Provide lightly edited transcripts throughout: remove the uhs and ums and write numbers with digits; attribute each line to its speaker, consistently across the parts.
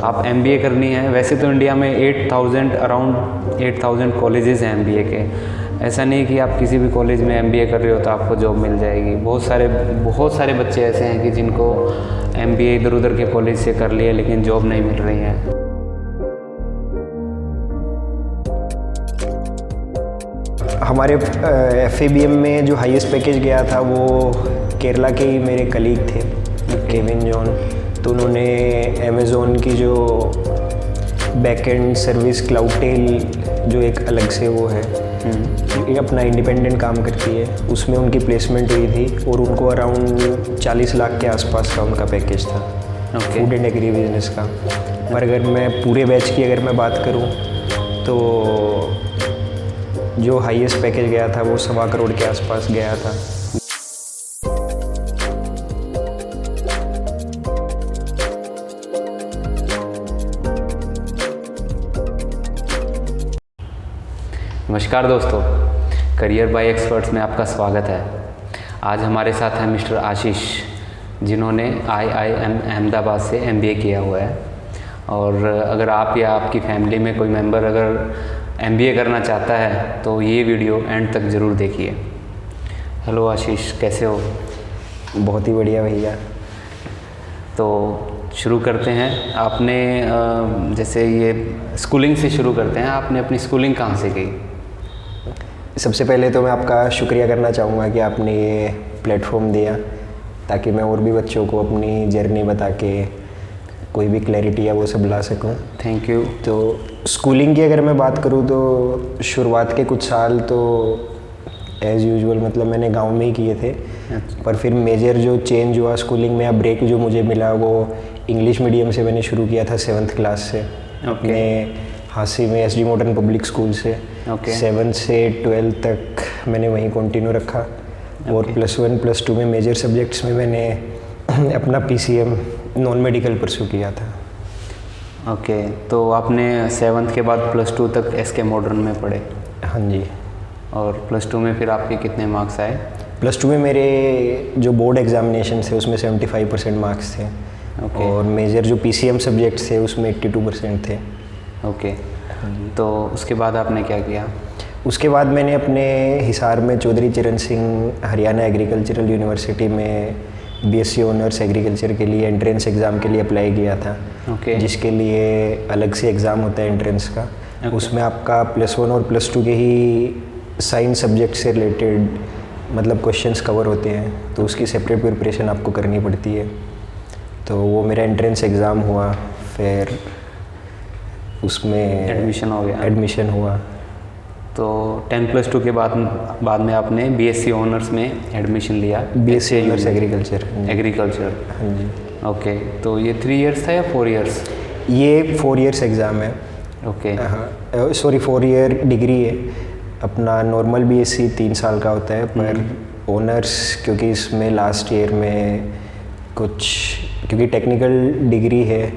Speaker 1: आप एमबीए करनी है। वैसे तो इंडिया में 8000 अराउंड 8000 कॉलेजेस हैं एमबीए के। ऐसा नहीं कि आप किसी भी कॉलेज में एमबीए कर रहे हो तो आपको जॉब मिल जाएगी। बहुत सारे बच्चे ऐसे हैं कि जिनको एमबीए इधर उधर के कॉलेज से कर लिए लेकिन जॉब नहीं मिल रही है।
Speaker 2: हमारे FABM में जो हाईएस्ट पैकेज गया था वो केरला के ही मेरे कलीग थे, केविन जॉन। तो उन्होंने अमेज़ॉन की जो बैकएंड सर्विस क्लाउडटेल जो एक अलग से वो है, ये अपना इंडिपेंडेंट काम करती है, उसमें उनकी प्लेसमेंट हुई थी और उनको अराउंड 40 लाख के आसपास का उनका पैकेज था फूड एंड एग्री बिजनेस का। पर अगर मैं पूरे बैच की अगर मैं बात करूं तो जो हाईएस्ट पैकेज गया था वो 1.25 करोड़ के आसपास गया था।
Speaker 1: नमस्कार दोस्तों, करियर बाय एक्सपर्ट्स में आपका स्वागत है। आज हमारे साथ हैं मिस्टर आशीष, जिन्होंने IIM अहमदाबाद से MBA किया हुआ है। और अगर आप या आपकी फैमिली में कोई मेंबर अगर MBA करना चाहता है तो ये वीडियो एंड तक ज़रूर देखिए। हेलो आशीष, कैसे हो?
Speaker 2: बहुत ही बढ़िया भैया।
Speaker 1: तो शुरू करते हैं। आपने जैसे ये स्कूलिंग से शुरू करते हैं, आपने अपनी स्कूलिंग कहाँ से की?
Speaker 2: सबसे पहले तो मैं आपका शुक्रिया करना चाहूँगा कि आपने ये प्लेटफॉर्म दिया ताकि मैं और भी बच्चों को अपनी जर्नी बता के कोई भी क्लैरिटी है वो सब ला सकूँ।
Speaker 1: Thank you.
Speaker 2: तो स्कूलिंग की अगर मैं बात करूँ तो शुरुआत के कुछ साल तो एज़ यूजुअल मतलब मैंने गांव में ही किए थे। पर फिर मेजर जो चेंज हुआ स्कूलिंग में या ब्रेक जो मुझे मिला वो इंग्लिश मीडियम से मैंने शुरू किया था 7th क्लास से। अपने हांसी में SD मॉडर्न पब्लिक स्कूल से 7 से 12 तक मैंने वहीं कंटिन्यू रखा। और +1 +2 में मेजर सब्जेक्ट्स में मैंने अपना PCM नॉन मेडिकल परस्यू किया था।
Speaker 1: तो आपने 7th के बाद +2 तक SK मॉडर्न में पढ़े?
Speaker 2: हाँ जी।
Speaker 1: और +2 में फिर आपके कितने मार्क्स आए?
Speaker 2: +2 में मेरे जो बोर्ड एग्जामिनेशन थे उसमें 75% मार्क्स थे। और मेजर जो PCM सब्जेक्ट्स थे उसमें 82% थे।
Speaker 1: तो उसके बाद आपने क्या किया?
Speaker 2: उसके बाद मैंने अपने हिसार में चौधरी चरण सिंह हरियाणा एग्रीकल्चरल यूनिवर्सिटी में BSc ऑनर्स एग्रीकल्चर के लिए एंट्रेंस एग्ज़ाम के लिए अप्लाई किया था। जिसके लिए अलग से एग्ज़ाम होता है एंट्रेंस का। उसमें आपका +1 और +2 के ही साइंस सब्जेक्ट से रिलेटेड मतलब क्वेश्चंस कवर होते हैं, तो उसकी सेपरेट प्रिपरेशन आपको करनी पड़ती है। तो वो मेरा एंट्रेंस एग्ज़ाम हुआ, फिर उसमें एडमिशन हुआ।
Speaker 1: तो 10+2 के बाद में आपने BSc ऑनर्स में एडमिशन लिया?
Speaker 2: BSc honours agriculture.
Speaker 1: हाँ जी। तो ये 3 इयर्स था या 4 इयर्स?
Speaker 2: ये 4 इयर्स एग्ज़ाम है। सॉरी 4 ईयर डिग्री है। अपना नॉर्मल BSc 3 साल का होता है, पर ऑनर्स क्योंकि इसमें लास्ट ईयर में कुछ क्योंकि टेक्निकल डिग्री है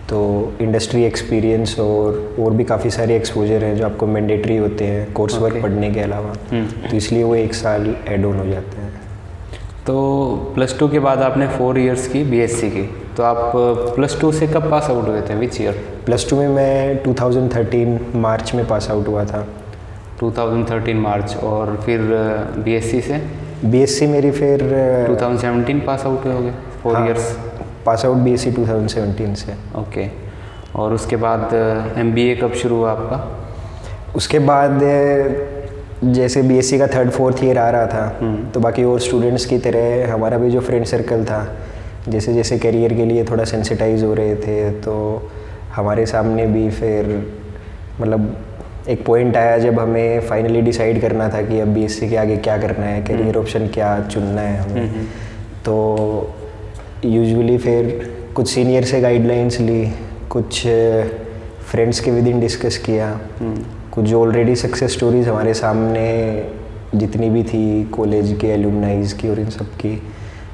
Speaker 2: तो इंडस्ट्री एक्सपीरियंस और भी काफ़ी सारे एक्सपोजर हैं जो आपको मैंडेटरी होते हैं कोर्स वर्क पढ़ने के अलावा। तो इसलिए वो 1 साल ऐड ऑन हो जाते हैं।
Speaker 1: तो +2 के बाद आपने 4 इयर्स की BSc की। तो आप +2 से कब पास आउट हुए थे? Which year?
Speaker 2: +2 में मैं 2013 मार्च में पास आउट हुआ था।
Speaker 1: 2013 मार्च। और फिर BSc से?
Speaker 2: BSc मेरी फिर
Speaker 1: 2017 पास आउट हुए होंगे? 4 इयर्स
Speaker 2: पास आउट BSc 2017 से।
Speaker 1: और उसके बाद MBA कब शुरू हुआ आपका?
Speaker 2: उसके बाद जैसे BSc का 3rd 4th ईयर आ रहा था तो बाकी और स्टूडेंट्स की तरह हमारा भी जो फ्रेंड सर्कल था जैसे जैसे करियर के लिए थोड़ा सेंसिटाइज हो रहे थे, तो हमारे सामने भी फिर मतलब एक पॉइंट आया जब हमें फाइनली डिसाइड करना था कि अब BSc के आगे क्या करना है, करियर ऑप्शन क्या चुनना है हमें। तो यूजुअली फिर कुछ सीनियर से गाइडलाइंस ली, कुछ फ्रेंड्स के विद इन डिस्कस किया, कुछ जो ऑलरेडी सक्सेस स्टोरीज हमारे सामने जितनी भी थी कॉलेज के एलुमनाइज की और इन सब की,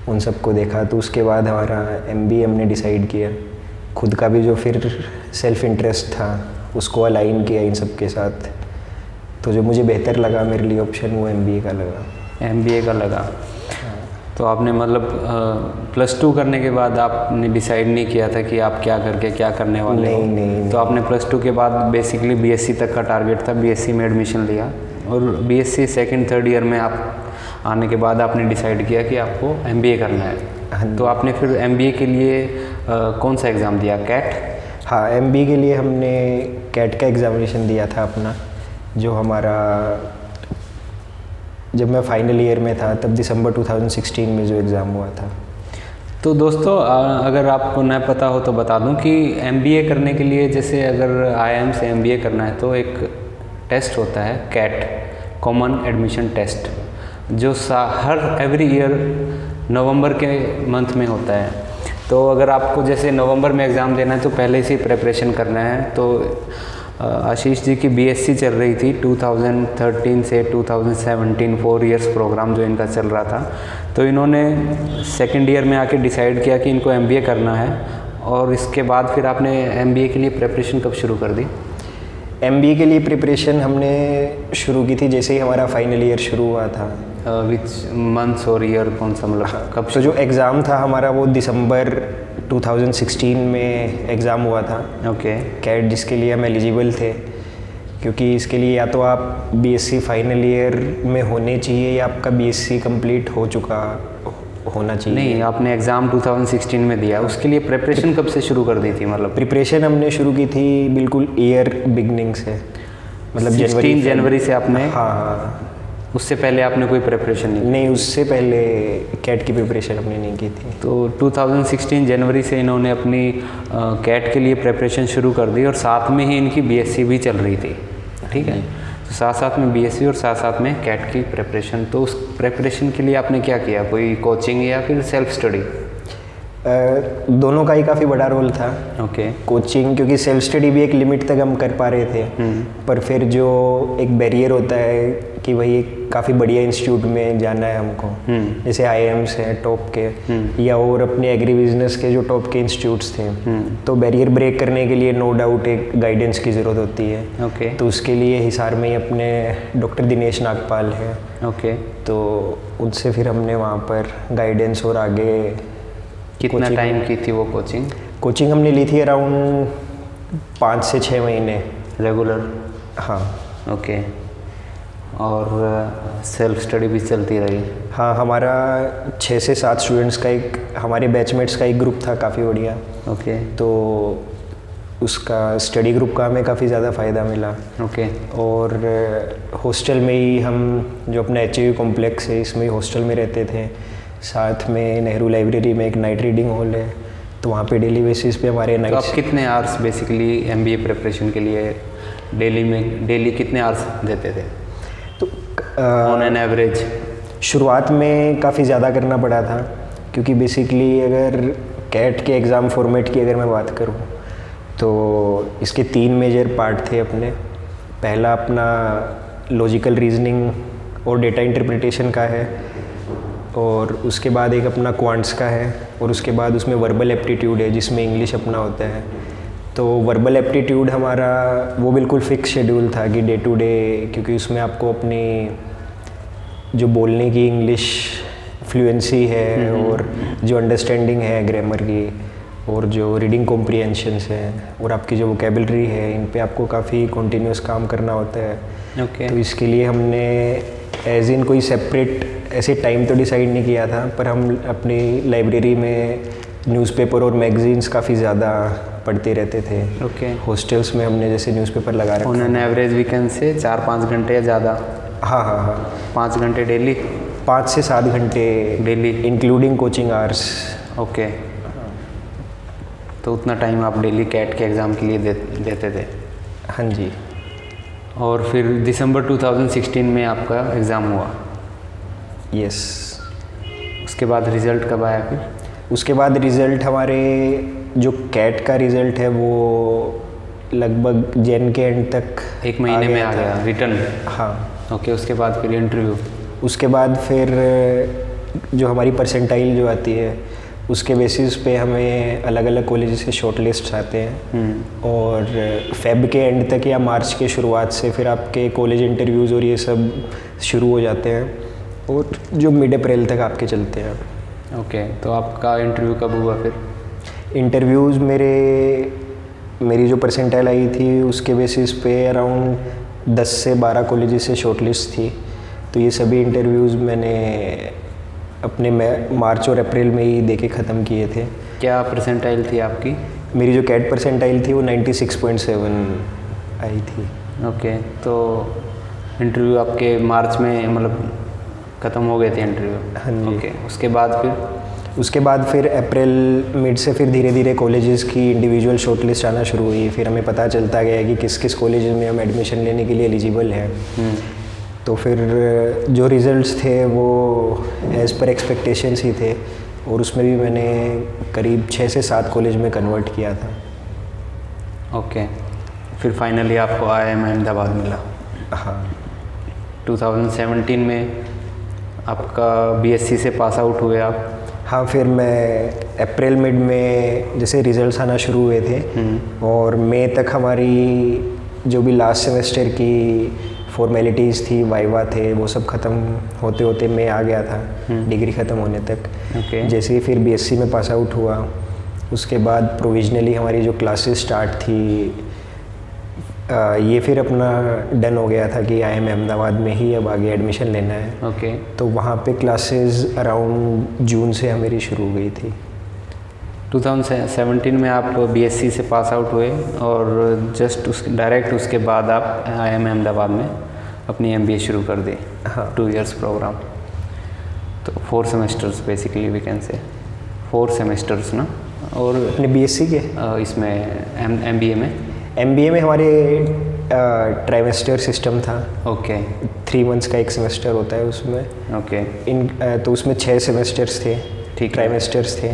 Speaker 2: उन सबको देखा। तो उसके बाद हमारा MBA हमने डिसाइड किया। खुद का भी जो फिर सेल्फ इंटरेस्ट था उसको अलाइन किया इन सब के साथ। तो जो मुझे बेहतर लगा मेरे लिए ऑप्शन वो MBA का लगा।
Speaker 1: MBA का लगा। तो आपने मतलब +2 करने के बाद आपने डिसाइड नहीं किया था कि आप क्या करके क्या करने वाले हो?
Speaker 2: नहीं।
Speaker 1: तो आपने +2 के बाद बेसिकली बीएससी तक का टारगेट था, बीएससी में एडमिशन लिया और बीएससी सेकंड थर्ड ईयर में आप आने के बाद आपने डिसाइड किया कि आपको एमबीए करना है। तो आपने फिर एमबीए के लिए कौन सा एग्ज़ाम दिया, कैट?
Speaker 2: हाँ, एमबीए के लिए हमने कैट का एग्ज़ामिनेशन दिया था अपना, जो हमारा जब मैं फाइनल ईयर में था तब दिसंबर 2016 में जो एग्ज़ाम हुआ था।
Speaker 1: तो दोस्तों अगर आपको न पता हो तो बता दूं कि एमबीए करने के लिए, जैसे अगर आईआईएम से एमबीए करना है तो एक टेस्ट होता है कैट, कॉमन एडमिशन टेस्ट, जो हर एवरी ईयर नवंबर के मंथ में होता है। तो अगर आपको जैसे नवंबर में एग्ज़ाम देना है तो पहले से प्रिपरेशन करना है। तो आशीष जी की बीएससी चल रही थी 2013 से 2017, 4 इयर्स प्रोग्राम जो इनका चल रहा था। तो इन्होंने सेकंड ईयर में आके डिसाइड किया कि इनको एमबीए करना है, और इसके बाद फिर आपने एमबीए के लिए प्रिपरेशन कब शुरू कर दी?
Speaker 2: एमबीए के लिए प्रिपरेशन हमने शुरू की थी जैसे ही हमारा फाइनल ईयर शुरू हुआ था।
Speaker 1: विच मंथ्स और ईयर कौन सा, मतलब कब?
Speaker 2: तो जो एग्ज़ाम था हमारा वो दिसंबर 2016 में एग्ज़ाम हुआ था।
Speaker 1: ओके।
Speaker 2: कैट जिसके लिए हम एलिजिबल थे, क्योंकि इसके लिए या तो आप बीएससी फाइनल ईयर में होने चाहिए या आपका बीएससी कंप्लीट हो चुका होना चाहिए।
Speaker 1: नहीं, आपने एग्ज़ाम 2016 में दिया, उसके लिए प्रिपरेशन कब से शुरू कर दी थी? मतलब
Speaker 2: प्रिपरेशन हमने शुरू की थी बिल्कुल ईयर बिगनिंग से, मतलब
Speaker 1: 16 जनवरी से आपने?
Speaker 2: हाँ।
Speaker 1: उससे पहले आपने कोई प्रिपरेशन
Speaker 2: नहीं, उससे पहले कैट की प्रिपरेशन हमने नहीं की थी।
Speaker 1: तो 2016 जनवरी से इन्होंने अपनी कैट के लिए प्रिपरेशन शुरू कर दी, और साथ में ही इनकी बीएससी भी चल रही थी, ठीक है? तो साथ साथ में बीएससी और साथ साथ में कैट की प्रिपरेशन। तो उस प्रिपरेशन के लिए आपने क्या किया, कोई कोचिंग या फिर सेल्फ स्टडी?
Speaker 2: दोनों का ही काफ़ी बड़ा रोल था।
Speaker 1: ओके।
Speaker 2: कोचिंग, क्योंकि सेल्फ स्टडी भी एक लिमिट तक हम कर पा रहे थे, पर फिर जो एक बैरियर होता है कि भाई एक काफ़ी बढ़िया इंस्टीट्यूट में जाना है हमको, जैसे आईआईएम्स हैं टॉप के, या और अपने एग्री बिजनेस के जो टॉप के इंस्टीट्यूट्स थे, तो बैरियर ब्रेक करने के लिए नो डाउट एक गाइडेंस की ज़रूरत होती है।
Speaker 1: ओके।
Speaker 2: तो उसके लिए हिसार में ही अपने डॉक्टर दिनेश नागपाल हैं।
Speaker 1: ओके।
Speaker 2: तो उनसे फिर हमने वहाँ पर गाइडेंस और आगे
Speaker 1: कितना टाइम की थी वो कोचिंग?
Speaker 2: कोचिंग हमने ली थी अराउंड 5 से 6 महीने
Speaker 1: रेगुलर?
Speaker 2: हाँ।
Speaker 1: ओके। और सेल्फ स्टडी भी चलती रही?
Speaker 2: हाँ, हमारा 6 से 7 स्टूडेंट्स का एक, हमारे बैचमेट्स का एक ग्रुप था काफ़ी बढ़िया।
Speaker 1: ओके।
Speaker 2: तो उसका स्टडी ग्रुप का हमें काफ़ी ज़्यादा फ़ायदा मिला।
Speaker 1: ओके।
Speaker 2: और हॉस्टल में ही हम, जो अपना एचएयू कॉम्प्लेक्स है इसमें हॉस्टल में रहते थे, साथ में नेहरू लाइब्रेरी में एक नाइट रीडिंग हॉल है, तो वहाँ पे डेली बेसिस पे हमारे नाइट।
Speaker 1: तो आप कितने आवर्स बेसिकली एमबीए प्रिपरेशन के लिए डेली कितने आवर्स देते थे?
Speaker 2: तो
Speaker 1: ऑन एन एवरेज?
Speaker 2: शुरुआत में काफ़ी ज़्यादा करना पड़ा था, क्योंकि बेसिकली अगर कैट के एग्ज़ाम फॉर्मेट की अगर मैं बात करूँ तो इसके 3 मेजर पार्ट थे अपने। पहला अपना लॉजिकल रीजनिंग और डेटा इंटरप्रिटेशन का है, और उसके बाद एक अपना क्वांट्स का है, और उसके बाद उसमें वर्बल एप्टीट्यूड है जिसमें इंग्लिश अपना होता है। तो वर्बल एप्टीट्यूड हमारा वो बिल्कुल फिक्स शेड्यूल था कि डे टू डे, क्योंकि उसमें आपको अपनी जो बोलने की इंग्लिश फ्लुएंसी है और जो अंडरस्टैंडिंग है ग्रामर की, और जो रीडिंग कॉम्प्रिहेंशंस है, और आपकी जो वोकेबलरी है, इन पे आपको काफ़ी कॉन्टीन्यूस काम करना होता है।
Speaker 1: ओके।
Speaker 2: तो इसके लिए हमने एज इन कोई सेपरेट ऐसे टाइम तो डिसाइड नहीं किया था, पर हम अपनी लाइब्रेरी में न्यूज़पेपर और मैगजीन्स काफ़ी ज़्यादा पढ़ते रहते थे।
Speaker 1: ओके।
Speaker 2: हॉस्टल्स में हमने जैसे न्यूज़पेपर लगा रखा।
Speaker 1: ऑन एन एवरेज वीकेंड से 4-5 घंटे या ज़्यादा?
Speaker 2: हाँ।
Speaker 1: 5 घंटे डेली?
Speaker 2: 5 से 7 घंटे
Speaker 1: daily,
Speaker 2: including coaching hours.
Speaker 1: Okay. तो उतना टाइम आप डेली कैट के एग्ज़ाम के लिए देते थे?
Speaker 2: हाँ जी।
Speaker 1: और फिर दिसंबर 2016 में आपका एग्ज़ाम हुआ?
Speaker 2: यस।
Speaker 1: उसके बाद रिज़ल्ट कब आया फिर?
Speaker 2: उसके बाद रिज़ल्ट हमारे जो कैट का रिज़ल्ट है वो लगभग जैन के एंड तक
Speaker 1: 1 महीने में आ गया रिटर्न?
Speaker 2: हाँ।
Speaker 1: ओके। उसके बाद फिर इंटरव्यू?
Speaker 2: उसके बाद फिर जो हमारी परसेंटाइल जो आती है उसके बेसिस पे हमें अलग अलग कॉलेज से शॉर्ट लिस्ट आते हैं, और फेब के एंड तक या मार्च के शुरुआत से फिर आपके कॉलेज इंटरव्यूज़ और ये सब शुरू हो जाते हैं। और जो मिड अप्रैल तक आपके चलते हैं।
Speaker 1: ओके, तो आपका इंटरव्यू कब हुआ फिर?
Speaker 2: इंटरव्यूज़ मेरी जो परसेंटाइल आई थी उसके बेसिस पे अराउंड 10 से 12 कॉलेजेस से शॉर्टलिस्ट थी। तो ये सभी इंटरव्यूज़ मैंने अपने मार्च और अप्रैल में ही देके ख़त्म किए थे।
Speaker 1: क्या परसेंटाइल थी आपकी?
Speaker 2: मेरी जो कैट परसेंटाइल थी वो 96.7 आई थी।
Speaker 1: ओके, तो इंटरव्यू आपके मार्च में मतलब ख़त्म हो गए थे इंटरव्यू?
Speaker 2: हाँ जी।
Speaker 1: ओके, उसके बाद फिर अप्रैल मिड से फिर धीरे धीरे कॉलेजेस की इंडिविजुअल शॉर्टलिस्ट आना शुरू हुई। फिर हमें पता चलता गया कि किस किस कॉलेज में हम एडमिशन लेने के लिए एलिजिबल हैं। तो फिर जो रिज़ल्ट्स थे वो एज़ पर एक्सपेक्टेशंस ही थे, और उसमें भी मैंने करीब 6 से 7 कॉलेज में कन्वर्ट किया था। ओके, फिर फाइनली आपको IIM अहमदाबाद मिला।
Speaker 2: हाँ,
Speaker 1: 2017 में आपका BSc से पास आउट हुए आप?
Speaker 2: हाँ, फिर मैं अप्रैल मिड में जैसे रिज़ल्ट्स आना शुरू हुए थे और मई तक हमारी जो भी लास्ट सेमेस्टर की फॉर्मेलिटीज़ थी, वाइवा थे, वो सब ख़त्म होते होते मई आ गया था डिग्री ख़त्म होने तक।
Speaker 1: ओके।
Speaker 2: जैसे ही फिर BSc में पास आउट हुआ, उसके बाद प्रोविजनली हमारी जो क्लासेस स्टार्ट थी, ये फिर अपना डन हो गया था कि IIM अहमदाबाद में ही अब आगे एडमिशन लेना है।
Speaker 1: ओके।
Speaker 2: तो वहाँ पे क्लासेस अराउंड जून से मेरी शुरू हो गई थी।
Speaker 1: 2017 में आप BSc से पास आउट हुए और जस्ट डायरेक्ट उसके बाद आप IIM अहमदाबाद में अपनी MBA शुरू कर दी।
Speaker 2: हाँ।
Speaker 1: 2 इयर्स प्रोग्राम, तो 4 semesters basically we can say 4 semesters ना। और
Speaker 2: अपने BSc के
Speaker 1: इसमें MBA में
Speaker 2: MBA में हमारे ट्राइमेस्टर सिस्टम था।
Speaker 1: ओके।
Speaker 2: 3 मंथ्स का एक सेमेस्टर होता है उसमें।
Speaker 1: ओके।
Speaker 2: तो उसमें 6 सेमेस्टर्स थे,
Speaker 1: ठीक,
Speaker 2: ट्राइमेस्टर्स थे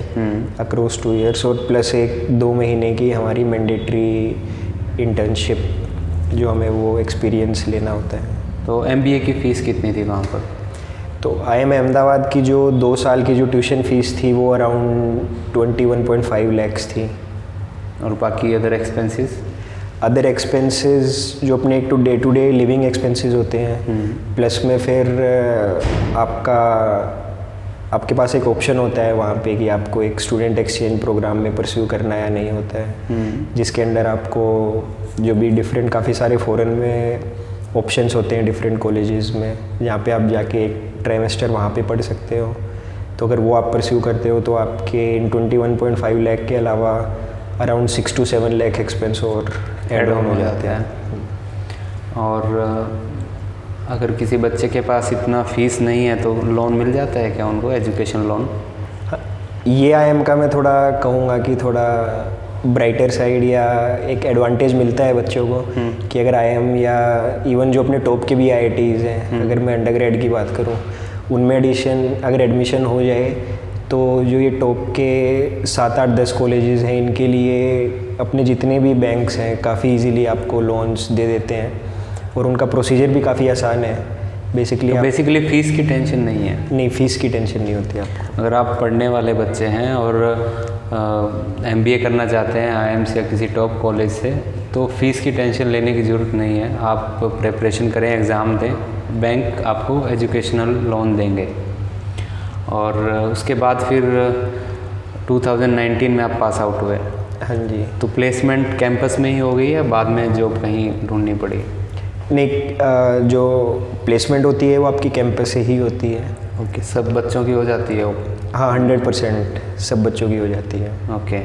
Speaker 2: अक्रॉस 2 इयर्स, और प्लस 1-2 महीने की हमारी मैंडेटरी इंटर्नशिप जो हमें वो एक्सपीरियंस लेना होता है।
Speaker 1: तो MBA की फ़ीस कितनी थी वहाँ पर?
Speaker 2: तो IIM अहमदाबाद की जो 2 साल की जो ट्यूशन फ़ीस थी वो अराउंड 21.5 lakhs थी।
Speaker 1: और बाकी अदर एक्सपेंसेस?
Speaker 2: अदर एक्सपेंसेस जो अपने एक day to day living expenses होते हैं, प्लस में फिर आपके पास एक ऑप्शन होता है वहाँ पे कि आपको एक स्टूडेंट एक्सचेंज प्रोग्राम में परस्यू करना या नहीं होता है, जिसके अंदर आपको जो भी डिफरेंट काफ़ी सारे फॉरेन में ऑप्शंस होते हैं डिफरेंट कॉलेजेस में, जहाँ पे आप जाके एक ट्राइमेस्टर वहाँ पे पढ़ सकते हो। तो अगर वो आप परस्यू करते हो तो आपके इन 21.5 लाख के अलावा अराउंड 6 to 7 लाख एक्सपेंस और एड ऑन हो जाते हैं।
Speaker 1: और अगर किसी बच्चे के पास इतना फ़ीस नहीं है तो लोन मिल जाता है क्या उनको, एजुकेशन लोन?
Speaker 2: ये IIM का मैं थोड़ा कहूँगा कि थोड़ा ब्राइटर साइड या एक एडवांटेज मिलता है बच्चों को कि अगर IIM या इवन जो अपने टॉप के भी IITs हैं, अगर मैं अंडरग्रेड की बात करूँ, उनमें अगर एडमिशन हो जाए तो जो ये टॉप के 7-8-10 कॉलेजेस हैं, इनके लिए अपने जितने भी बैंक्स हैं काफ़ी इजीली आपको लोन्स दे देते हैं, और उनका प्रोसीजर भी काफ़ी आसान है। बेसिकली
Speaker 1: फ़ीस की टेंशन नहीं है?
Speaker 2: नहीं, फ़ीस की टेंशन नहीं होती आपको।
Speaker 1: अगर आप पढ़ने वाले बच्चे हैं और MBA करना चाहते हैं IIM से या किसी टॉप कॉलेज से, तो फ़ीस की टेंशन लेने की ज़रूरत नहीं है। आप प्रिपरेशन करें, एग्ज़ाम दें, बैंक आपको एजुकेशनल लोन देंगे। और उसके बाद फिर 2019 में आप पास आउट हुए।
Speaker 2: हाँ जी।
Speaker 1: तो प्लेसमेंट कैंपस में ही हो गई या बाद में जॉब कहीं ढूंढनी पड़ी?
Speaker 2: नहीं, जो प्लेसमेंट होती है वो आपकी कैंपस से ही होती है।
Speaker 1: ओके, सब बच्चों की हो जाती है वो?
Speaker 2: हाँ, 100% सब बच्चों की हो जाती है।
Speaker 1: ओके,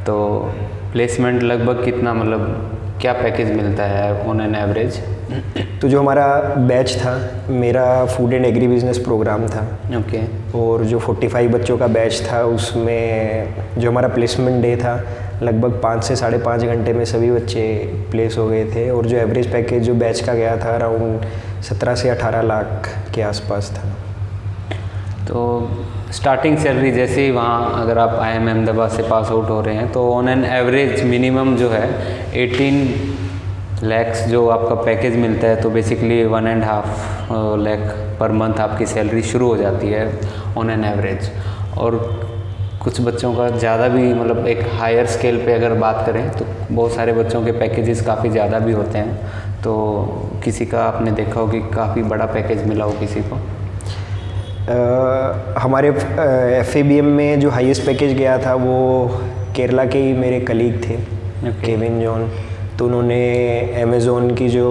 Speaker 1: तो प्लेसमेंट लगभग कितना, मतलब क्या पैकेज मिलता है ऑन एन एवरेज?
Speaker 2: तो जो हमारा बैच था, मेरा food and agri business program था।
Speaker 1: ओके।
Speaker 2: और जो 45 बच्चों का बैच था, उसमें जो हमारा प्लेसमेंट डे था, लगभग 5 से 5.5 घंटे में सभी बच्चे प्लेस हो गए थे। और जो एवरेज पैकेज जो बैच का गया था अराउंड 17 से 18 लाख के आसपास था।
Speaker 1: तो स्टार्टिंग सैलरी जैसे ही वहाँ अगर आप IIM अहमदाबाद से पास आउट हो रहे हैं तो ऑन एन एवरेज मिनिमम जो है 18 lakhs जो आपका पैकेज मिलता है, तो बेसिकली 1.5 लाख पर मंथ आपकी सैलरी शुरू हो जाती है ऑन एन एवरेज। और कुछ बच्चों का ज़्यादा भी, मतलब एक हायर स्केल पे अगर बात करें तो बहुत सारे बच्चों के पैकेजेस काफ़ी ज़्यादा भी होते हैं। तो किसी का आपने देखा हो कि काफ़ी बड़ा पैकेज मिला हो किसी को?
Speaker 2: हमारे FABM में जो हाईएस्ट पैकेज गया था वो केरला के ही मेरे कलीग थे, केविन जॉन। तो उन्होंने अमेज़ोन की जो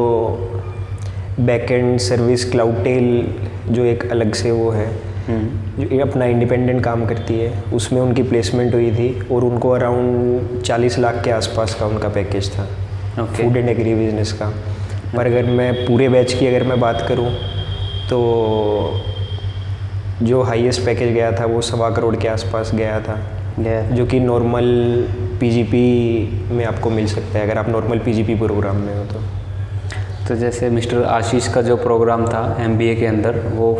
Speaker 2: बैकएंड सर्विस क्लाउडटेल जो एक अलग से वो है जो ये अपना इंडिपेंडेंट काम करती है, उसमें उनकी प्लेसमेंट हुई थी और उनको अराउंड 40 लाख के आसपास का उनका पैकेज था फूड एंड एग्री बिजनेस का। पर अगर मैं पूरे बैच की अगर मैं बात करूं तो जो हाईएस्ट पैकेज गया था वो 1.25 करोड़ के आसपास गया था, जो कि नॉर्मल PGP में आपको मिल सकता है अगर आप नॉर्मल PGP प्रोग्राम में हो तो
Speaker 1: जैसे मिस्टर आशीष का जो प्रोग्राम था MBA के अंदर, वो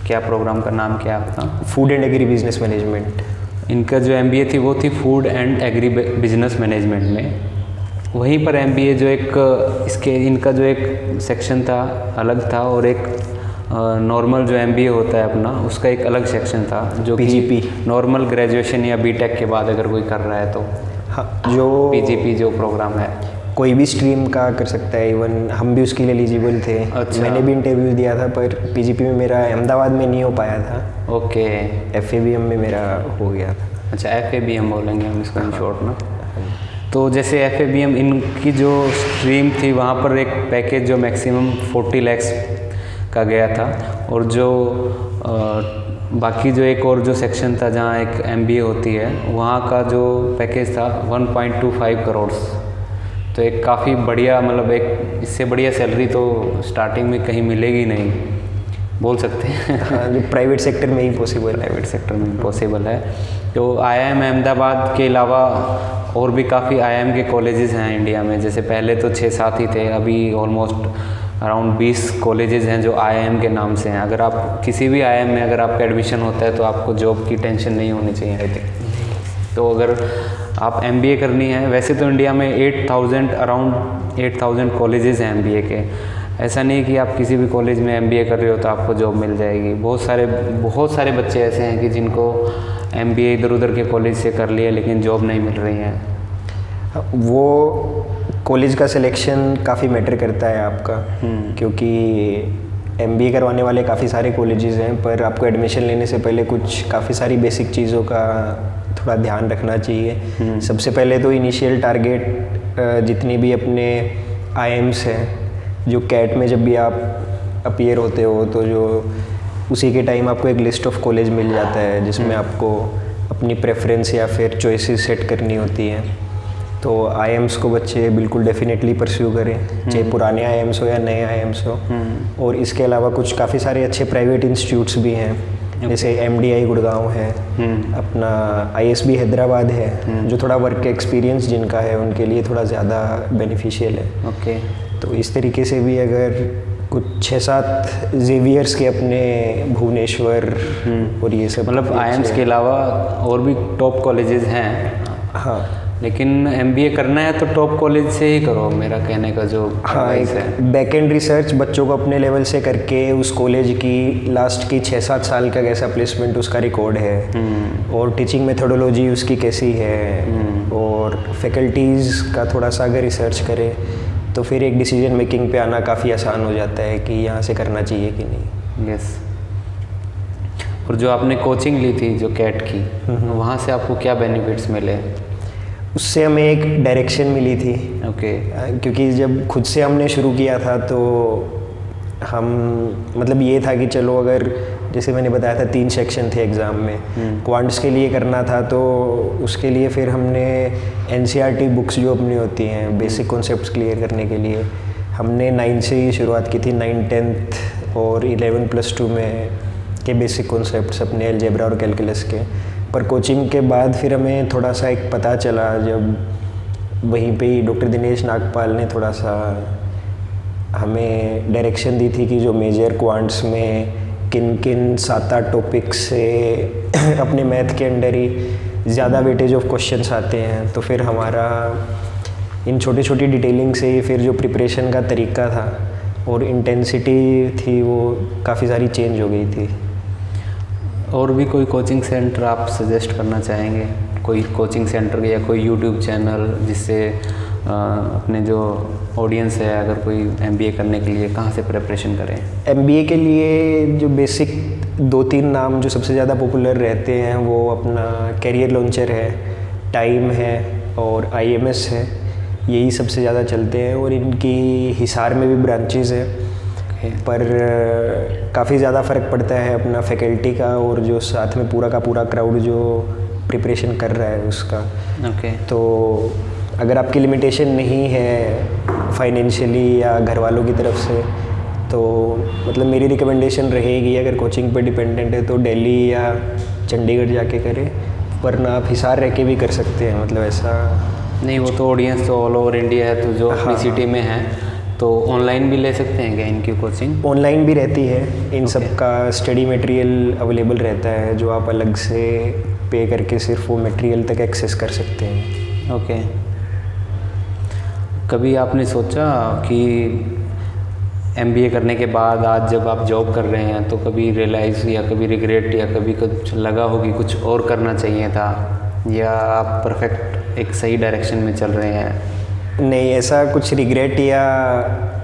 Speaker 1: क्या प्रोग्राम का नाम क्या था?
Speaker 2: Food and agri business management.
Speaker 1: इनका जो MBA थी वो थी food and agri business management में। वहीं पर MBA जो एक इनका जो एक सेक्शन था अलग था, और एक नॉर्मल जो MBA होता है अपना उसका एक अलग सेक्शन था जो
Speaker 2: PGP
Speaker 1: नॉर्मल ग्रेजुएशन या BTech के बाद अगर कोई कर रहा है तो।
Speaker 2: हाँ, जो
Speaker 1: PGP जो प्रोग्राम है
Speaker 2: कोई भी स्ट्रीम का कर सकता है, इवन हम भी उसके लिए एलिजिबल थे।
Speaker 1: अच्छा।
Speaker 2: मैंने भी इंटरव्यू दिया था पर PGP में मेरा अहमदाबाद में नहीं हो पाया था।
Speaker 1: ओके।
Speaker 2: FABM में मेरा हो गया था।
Speaker 1: अच्छा, FABM बोलेंगे हम इसको इन शॉर्ट ना। तो जैसे FABM इनकी जो स्ट्रीम थी वहाँ पर एक पैकेज जो मैक्सिमम 40 lakhs का गया था, और जो बाकी जो एक और जो सेक्शन था जहाँ एक MBA होती है वहाँ का जो पैकेज था 1.25 करोड़। तो एक काफ़ी बढ़िया, मतलब एक इससे बढ़िया सैलरी तो स्टार्टिंग में कहीं मिलेगी नहीं, बोल सकते हैं।
Speaker 2: हाँ, जो प्राइवेट सेक्टर में ही पॉसिबल है।
Speaker 1: प्राइवेट सेक्टर में पॉसिबल है। तो IIM अहमदाबाद के अलावा और भी काफ़ी IIM के कॉलेजेस हैं इंडिया में। जैसे पहले तो 6-7 ही थे, अभी ऑलमोस्ट अराउंड 20 कॉलेजेस हैं जो IIM के नाम से हैं। अगर आप किसी भी IIM में अगर आपका एडमिशन होता है तो आपको जॉब की टेंशन नहीं होनी चाहिए आई थिंक। तो अगर आप MBA करनी है, वैसे तो इंडिया में अराउंड 8,000 कॉलेजेस हैं MBA के। ऐसा नहीं कि आप किसी भी कॉलेज में MBA कर रहे हो तो आपको जॉब मिल जाएगी। बहुत सारे बच्चे ऐसे हैं कि जिनको MBA इधर उधर के कॉलेज से कर लिया लेकिन जॉब नहीं मिल रही है।
Speaker 2: वो कॉलेज का सिलेक्शन काफ़ी मैटर करता है आपका, क्योंकि MBA करवाने वाले काफ़ी सारे कॉलेजेस हैं, पर आपको एडमिशन लेने से पहले काफ़ी सारी बेसिक चीज़ों का थोड़ा ध्यान रखना चाहिए। सबसे पहले तो इनिशियल टारगेट जितनी भी अपने IIMs हैं, जो कैट में जब भी आप अपीयर होते हो तो जो उसी के टाइम आपको एक लिस्ट ऑफ कॉलेज मिल जाता है जिसमें आपको अपनी प्रेफरेंस या फिर चॉइसेस सेट करनी होती हैं। तो IIMs को बच्चे बिल्कुल डेफिनेटली परस्यू करें, चाहे पुराने IIMs हो या नए IIMs हो। और इसके अलावा कुछ काफ़ी सारे अच्छे प्राइवेट इंस्टीट्यूट्स भी हैं, जैसे MDI गुड़गांव है, अपना ISB हैदराबाद है, जो थोड़ा वर्क एक्सपीरियंस जिनका है उनके लिए थोड़ा ज़्यादा बेनिफिशियल है।
Speaker 1: ओके।
Speaker 2: तो इस तरीके से भी अगर कुछ 6-7 जेवियर्स के अपने भुवनेश्वर और ये सब,
Speaker 1: मतलब IIMs के अलावा और भी टॉप कॉलेजेस हैं।
Speaker 2: हाँ,
Speaker 1: लेकिन MBA करना है तो टॉप कॉलेज से ही करो, मेरा कहने का जो
Speaker 2: हाँ, एक बैक-एंड रिसर्च बच्चों को अपने लेवल से करके उस कॉलेज की लास्ट की 6-7 साल का कैसा प्लेसमेंट उसका रिकॉर्ड है, और टीचिंग मेथोडोलॉजी उसकी कैसी है, और फैकल्टीज़ का थोड़ा सा अगर रिसर्च करे तो फिर एक डिसीजन मेकिंग पे आना काफ़ी आसान हो जाता है कि यहाँ से करना चाहिए कि नहीं।
Speaker 1: यस। और जो आपने कोचिंग ली थी जो कैट की, वहाँ से आपको क्या बेनिफिट्स मिले?
Speaker 2: उससे हमें एक डायरेक्शन मिली थी।
Speaker 1: ओके।
Speaker 2: क्योंकि जब खुद से हमने शुरू किया था तो हम मतलब ये था कि चलो, अगर जैसे मैंने बताया था 3 सेक्शन थे एग्ज़ाम में, क्वांट्स के लिए करना था तो उसके लिए फिर हमने NCERT बुक्स जो अपनी होती हैं बेसिक कॉन्सेप्ट्स क्लियर करने के लिए, हमने 9 से ही शुरुआत की थी। 9, 10th और 11+2 में के बेसिक कॉन्सेप्ट्स अपने अलजेब्रा और कैलकुलस के। पर कोचिंग के बाद फिर हमें थोड़ा सा एक पता चला, जब वहीं पे ही डॉक्टर दिनेश नागपाल ने थोड़ा सा हमें डायरेक्शन दी थी कि जो मेजर क्वांट्स में किन किन 7-8 टॉपिक्स से अपने मैथ के अंडर ही ज़्यादा वेटेज ऑफ क्वेश्चंस आते हैं। तो फिर हमारा इन छोटी छोटी डिटेलिंग से ही फिर जो प्रिपरेशन का तरीका था और इंटेंसिटी थी वो काफ़ी सारी चेंज हो गई थी।
Speaker 1: और भी कोई कोचिंग सेंटर आप सजेस्ट करना चाहेंगे? कोई कोचिंग सेंटर या कोई यूट्यूब चैनल जिससे अपने जो ऑडियंस है अगर कोई MBA करने के लिए कहाँ से प्रिपरेशन करें?
Speaker 2: MBA के लिए जो बेसिक 2-3 नाम जो सबसे ज़्यादा पॉपुलर रहते हैं वो अपना कैरियर लॉन्चर है, टाइम है और IMS है, यही सबसे ज़्यादा चलते हैं। और इनकी हिसार में भी ब्रांचेस है, पर काफ़ी ज़्यादा फ़र्क पड़ता है अपना फैकल्टी का और जो साथ में पूरा का पूरा क्राउड जो प्रिपरेशन कर रहा है उसका। तो अगर आपकी लिमिटेशन नहीं है फाइनेंशियली या घर वालों की तरफ से, तो मतलब मेरी रिकमेंडेशन रहेगी अगर कोचिंग पे डिपेंडेंट है तो दिल्ली या चंडीगढ़ जाके करें, वरना आप हिसार रह के भी कर सकते हैं। मतलब ऐसा
Speaker 1: नहीं, वो तो ऑडियंस तो ऑल ओवर इंडिया है, तो जो अपनी सिटी में है तो ऑनलाइन भी ले सकते हैं क्या इनकी कोचिंग?
Speaker 2: ऑनलाइन भी रहती है, इन सब का स्टडी मटेरियल अवेलेबल रहता है जो आप अलग से पे करके सिर्फ वो मटेरियल तक एक्सेस कर सकते हैं।
Speaker 1: ओके। कभी आपने सोचा कि MBA करने के बाद आज जब आप जॉब कर रहे हैं तो कभी रियलाइज़ या कभी रिग्रेट या कभी कुछ लगा हो कि कुछ और करना चाहिए था, या आप परफेक्ट एक सही डायरेक्शन में चल रहे हैं?
Speaker 2: नहीं, ऐसा कुछ रिग्रेट या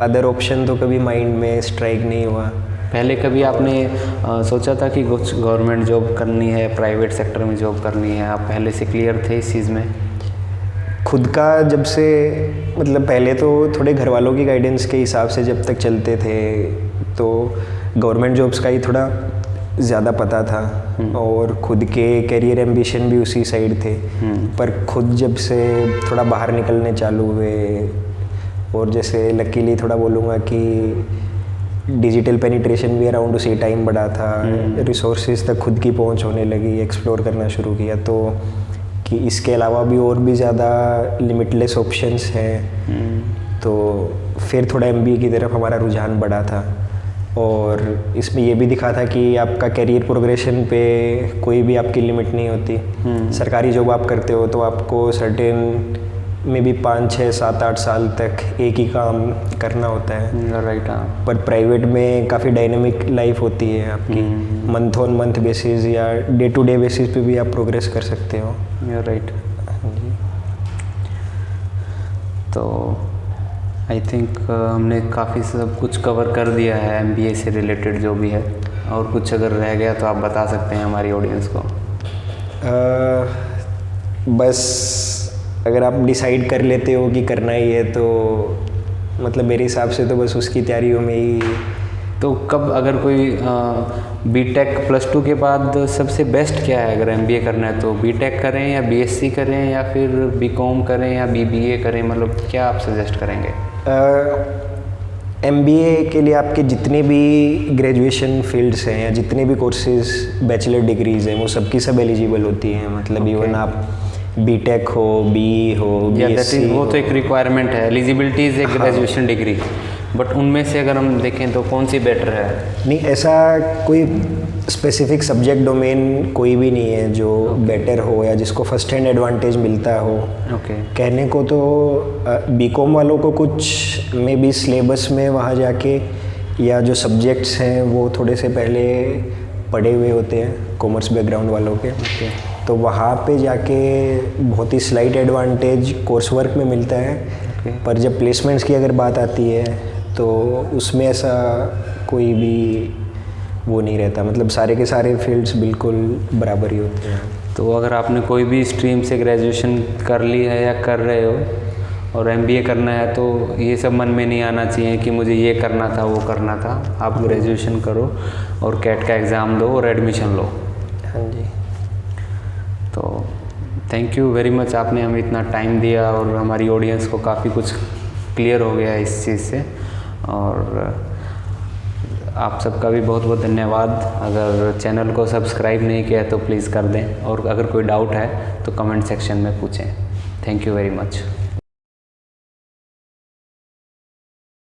Speaker 2: अदर ऑप्शन तो कभी माइंड में स्ट्राइक नहीं हुआ।
Speaker 1: पहले कभी आपने सोचा था कि कुछ गवर्नमेंट जॉब करनी है, प्राइवेट सेक्टर में जॉब करनी है? आप पहले से क्लियर थे इस चीज़ में?
Speaker 2: खुद का जब से मतलब पहले तो थोड़े घर वालों की गाइडेंस के हिसाब से जब तक चलते थे तो गवर्नमेंट जॉब्स का ही थोड़ा ज़्यादा पता था और खुद के करियर एम्बिशन भी उसी साइड थे। पर खुद जब से थोड़ा बाहर निकलने चालू हुए और जैसे लकीली थोड़ा बोलूँगा कि डिजिटल पेनिट्रेशन भी अराउंड उसी टाइम बढ़ा था, रिसोर्सेज तक खुद की पहुंच होने लगी, एक्सप्लोर करना शुरू किया तो कि इसके अलावा भी और भी ज़्यादा लिमिटलेस ऑप्शंस हैं, तो फिर थोड़ा MBA की तरफ हमारा रुझान बढ़ा था। और इसमें ये भी दिखा था कि आपका करियर प्रोग्रेशन पे कोई भी आपकी लिमिट नहीं होती। सरकारी जॉब आप करते हो तो आपको सर्टेन में भी 5, 6, 7, 8 साल तक एक ही काम करना होता है।
Speaker 1: राइट। हाँ।
Speaker 2: पर प्राइवेट में काफ़ी डायनेमिक लाइफ होती है आपकी, मंथ ऑन मंथ बेसिस या डे टू डे बेसिस पे भी आप प्रोग्रेस कर सकते हो।
Speaker 1: राइट। तो आई थिंक हमने काफ़ी सब कुछ कवर कर दिया है MBA से रिलेटेड जो भी है, और कुछ अगर रह गया तो आप बता सकते हैं हमारी ऑडियंस को।
Speaker 2: बस अगर आप डिसाइड कर लेते हो कि करना ही है तो मतलब मेरे हिसाब से तो बस उसकी तैयारियों में ही।
Speaker 1: तो कब अगर कोई B.Tech +2 के बाद सबसे बेस्ट क्या है अगर MBA करना है तो B.Tech करें या BSc करें या फिर B.Com करें या BBA करें, मतलब क्या आप सजेस्ट करेंगे?
Speaker 2: MBA के लिए आपके जितने भी ग्रेजुएशन फील्ड्स हैं या जितने भी कोर्सेज बैचलर डिग्रीज़ हैं वो सबकी सब एलिजिबल होती हैं। मतलब इवन आप B.Tech हो, BE हो, BSc
Speaker 1: वो तो एक रिक्वायरमेंट है, एलिजिबिलिटी इज़ एक ग्रेजुएशन डिग्री, बट उनमें से अगर हम देखें तो कौन सी बेटर है?
Speaker 2: नहीं, ऐसा कोई स्पेसिफिक सब्जेक्ट डोमेन कोई भी नहीं है जो बेटर हो या जिसको फर्स्ट हैंड एडवांटेज मिलता हो। कहने को तो B.Com वालों को कुछ मे बी सिलेबस में वहाँ जाके या जो सब्जेक्ट्स हैं वो थोड़े से पहले पढ़े हुए होते हैं कॉमर्स बैकग्राउंड वालों के, तो वहाँ पे जाके बहुत ही स्लाइट एडवांटेज कोर्स वर्क में मिलता है। पर जब प्लेसमेंट्स की अगर बात आती है तो उसमें ऐसा कोई भी वो नहीं रहता, मतलब सारे के सारे फील्ड्स बिल्कुल बराबर ही होते हैं।
Speaker 1: तो अगर आपने कोई भी स्ट्रीम से ग्रेजुएशन कर ली है या कर रहे हो और MBA करना है तो ये सब मन में नहीं आना चाहिए कि मुझे ये करना था वो करना था। आप ग्रेजुएशन करो और CAT का एग्ज़ाम दो और एडमिशन लो।
Speaker 2: हाँ जी।
Speaker 1: तो थैंक यू वेरी मच, आपने हमें इतना टाइम दिया और हमारी ऑडियंस को काफ़ी कुछ क्लियर हो गया इस चीज़ से, और आप सबका भी बहुत बहुत धन्यवाद। अगर चैनल को सब्सक्राइब नहीं किया तो प्लीज़ कर दें, और अगर कोई डाउट है तो कमेंट सेक्शन में पूछें। Thank you very much.